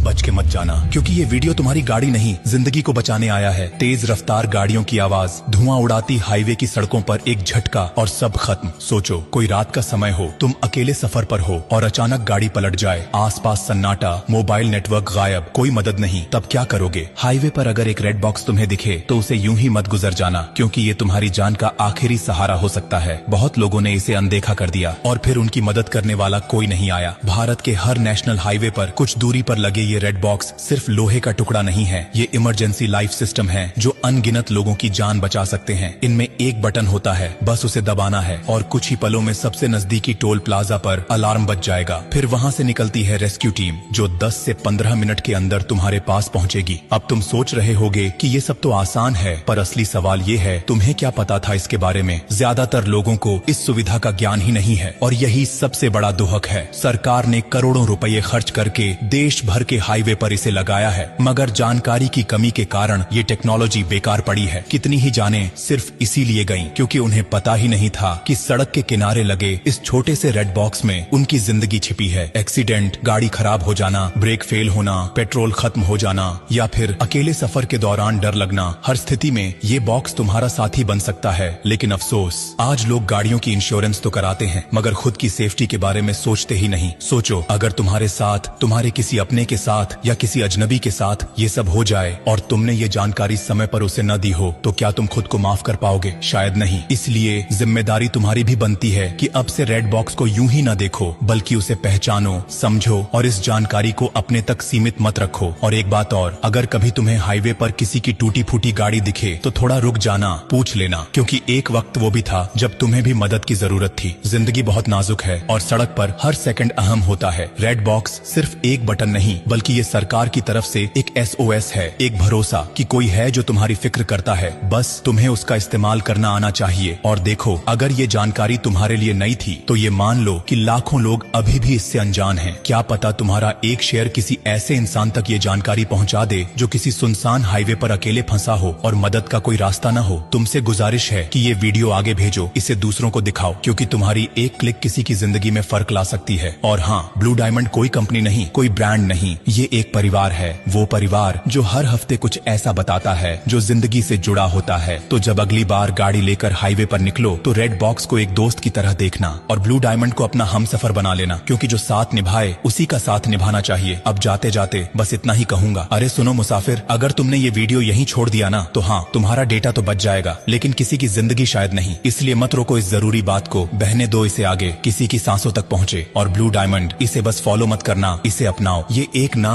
बच के मत जाना, क्योंकि ये वीडियो तुम्हारी गाड़ी नहीं जिंदगी को बचाने आया है। तेज रफ्तार गाड़ियों की आवाज, धुआं उड़ाती हाईवे की सड़कों पर एक झटका और सब खत्म। सोचो कोई रात का समय हो, तुम अकेले सफर पर हो और अचानक गाड़ी पलट जाए, आसपास सन्नाटा, मोबाइल नेटवर्क गायब, कोई मदद नहीं, तब क्या करोगे? हाईवे पर अगर एक रेड बॉक्स तुम्हें दिखे तो उसे यूं ही मत गुजर जाना, क्योंकि ये तुम्हारी जान का आखिरी सहारा हो सकता है। बहुत लोगों ने इसे अनदेखा कर दिया और फिर उनकी मदद करने वाला कोई नहीं आया। भारत के हर नेशनल हाईवे पर कुछ दूरी पर लगे ये रेड बॉक्स सिर्फ लोहे का टुकड़ा नहीं है, ये इमरजेंसी लाइफ सिस्टम है जो अनगिनत लोगों की जान बचा सकते हैं। इनमें एक बटन होता है, बस उसे दबाना है और कुछ ही पलों में सबसे नजदीकी टोल प्लाजा पर अलार्म बज जाएगा। फिर वहां से निकलती है रेस्क्यू टीम जो 10 से 15 मिनट के अंदर तुम्हारे पास पहुंचेगी। अब तुम सोच रहे होगे कि ये सब तो आसान है, पर असली सवाल ये है, तुम्हें क्या पता था इसके बारे में? ज्यादातर लोगों को इस सुविधा का ज्ञान ही नहीं है और यही सबसे बड़ा दुहक है। सरकार ने करोड़ों रुपए खर्च करके देश भर के हाईवे पर इसे लगाया है, मगर जानकारी की कमी के कारण ये टेक्नोलॉजी बेकार पड़ी है। कितनी ही जानें सिर्फ इसीलिए गईं क्योंकि उन्हें पता ही नहीं था कि सड़क के किनारे लगे इस छोटे से रेड बॉक्स में उनकी जिंदगी छिपी है। एक्सीडेंट, गाड़ी खराब हो जाना, ब्रेक फेल होना, पेट्रोल खत्म हो जाना या फिर अकेले सफर के दौरान डर लगना, हर स्थिति में ये बॉक्स तुम्हारा साथी बन सकता है। लेकिन अफसोस, आज लोग गाड़ियों की इंश्योरेंस तो कराते हैं मगर खुद की सेफ्टी के बारे में सोचते ही नहीं। सोचो अगर तुम्हारे साथ, तुम्हारे किसी अपने के साथ या किसी अजनबी के साथ ये सब हो जाए और तुमने ये जानकारी समय पर उसे न दी हो, तो क्या तुम खुद को माफ कर पाओगे? शायद नहीं। इसलिए जिम्मेदारी तुम्हारी भी बनती है कि अब से रेड बॉक्स को यूं ही न देखो, बल्कि उसे पहचानो, समझो और इस जानकारी को अपने तक सीमित मत रखो। और एक बात और, अगर कभी तुम्हें हाईवे पर किसी की टूटी फूटी गाड़ी दिखे तो थोड़ा रुक जाना, पूछ लेना, क्योंकि एक वक्त वो भी था जब तुम्हें भी मदद की जरूरत थी। जिंदगी बहुत नाजुक है और सड़क पर हर सेकंड अहम होता है। रेड बॉक्स सिर्फ एक बटन नहीं, बल्कि ये सरकार की तरफ से एक SOS है, एक भरोसा कि कोई है जो तुम्हारी फिक्र करता है। बस तुम्हें उसका इस्तेमाल करना आना चाहिए। और देखो, अगर ये जानकारी तुम्हारे लिए नई थी तो ये मान लो कि लाखों लोग अभी भी इससे अनजान हैं। क्या पता तुम्हारा एक शेयर किसी ऐसे इंसान तक ये जानकारी पहुंचा दे जो किसी सुनसान हाईवे पर अकेले फंसा हो और मदद का कोई रास्ता न हो। तुमसे गुजारिश है कि ये वीडियो आगे भेजो, इसे दूसरों को दिखाओ, क्योंकि तुम्हारी एक क्लिक किसी की जिंदगी में फर्क ला सकती है। और हाँ, ब्लू डायमंड कोई कंपनी नहीं, कोई ब्रांड नहीं, ये एक परिवार है। वो परिवार जो हर हफ्ते कुछ ऐसा बताता है जो जिंदगी से जुड़ा होता है। तो जब अगली बार गाड़ी लेकर हाईवे पर निकलो तो रेड बॉक्स को एक दोस्त की तरह देखना और ब्लू डायमंड को अपना हमसफर बना लेना, क्योंकि जो साथ निभाए उसी का साथ निभाना चाहिए। अब जाते जाते बस इतना ही कहूंगा, अरे सुनो मुसाफिर, अगर तुमने ये वीडियो यहीं छोड़ दिया ना तो हाँ, तुम्हारा डेटा तो बच जाएगा, लेकिन किसी की जिंदगी शायद नहीं। इसलिए मत रोको इस जरूरी बात को, बहने दो इसे आगे, किसी की सांसों तक पहुंचे। और ब्लू डायमंड, इसे बस फॉलो मत करना, इसे अपनाओ। ये एक नाम